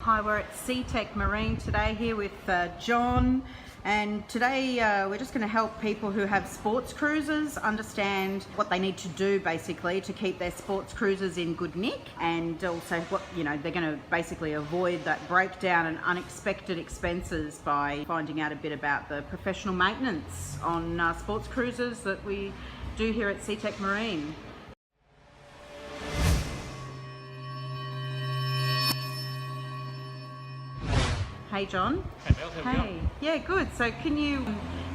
Hi, we're at Seatech Marine today here with John, and today we're just going to help people who have sports cruisers understand what they need to do basically to keep their sports cruisers in good nick, and also what they're going to basically avoid that breakdown and unexpected expenses by finding out a bit about the professional maintenance on sports cruisers that we do here at Seatech Marine. Hey John. Hey Mel, how are you going? Yeah, good. So can you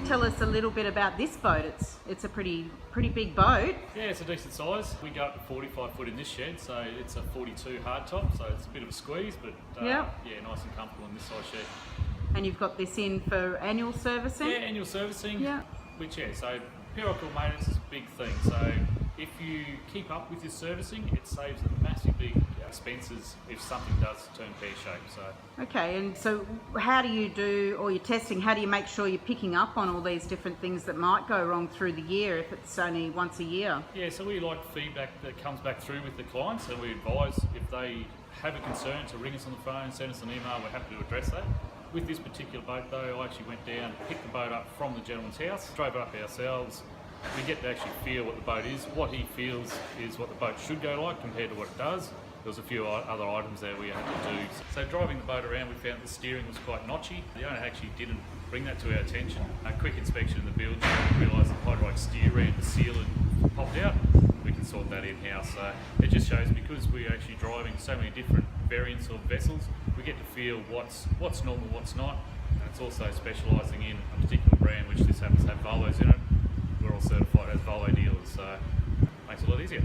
tell us a little bit about this boat? It's a pretty big boat. Yeah, it's a decent size. We go up to 45 foot in this shed, so it's a 42 hardtop, so it's a bit of a squeeze, but yeah, nice and comfortable in this size shed. And you've got this in for annual servicing? Yeah, annual servicing. Yeah. So periodical maintenance is a big thing. So if you keep up with your servicing, it saves a massive big expenses if something does turn pear-shaped. So okay, and so how do you do all your testing? How do you make sure you're picking up on all these different things that might go wrong through the year if it's only once a year? Yeah, so we like feedback that comes back through with the clients, and we advise if they have a concern to ring us on the phone, send us an email, we're happy to address that. With this particular boat though, I actually went down, picked the boat up from the gentleman's house, drove it up ourselves. We get to actually feel what the boat is. What he feels is what the boat should go like compared to what it does. There was a few other items there we had to do. So driving the boat around, we found the steering was quite notchy. The owner actually didn't bring that to our attention. A quick inspection of the build, we realised the hydraulic steer ran, the seal had popped out. We can sort that in-house. So it just shows, because we're actually driving so many different variants of vessels, we get to feel what's normal, what's not. And it's also specialising in a particular brand, which this happens to have Volvos in it. We're all certified as Volvo dealers, so it makes it a lot easier.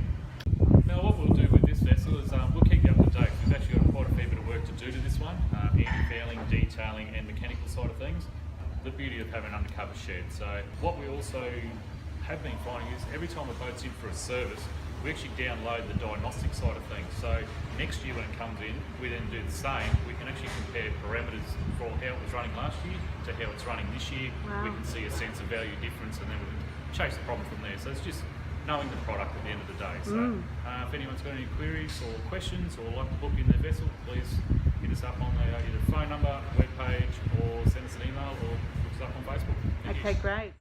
Now what we'll do with this vessel is we'll keep you up to date. We've actually got quite a fair bit of work to do to this one, anti-fouling, detailing and mechanical side of things. The beauty of having an undercover shed. So what we also have been finding is every time a boat's in for a service, we actually download the diagnostic side of things. So next year when it comes in, we then do the same. We can actually compare parameters for how it was running last year to how it's running this year. Wow. We can see a sense of value difference, and then we can chase the problem from there. So it's just knowing the product at the end of the day. So if anyone's got any queries or questions or like to book in their vessel, please hit us up on either phone number, webpage, or send us an email, or look us up on Facebook. Thank you. Okay, great.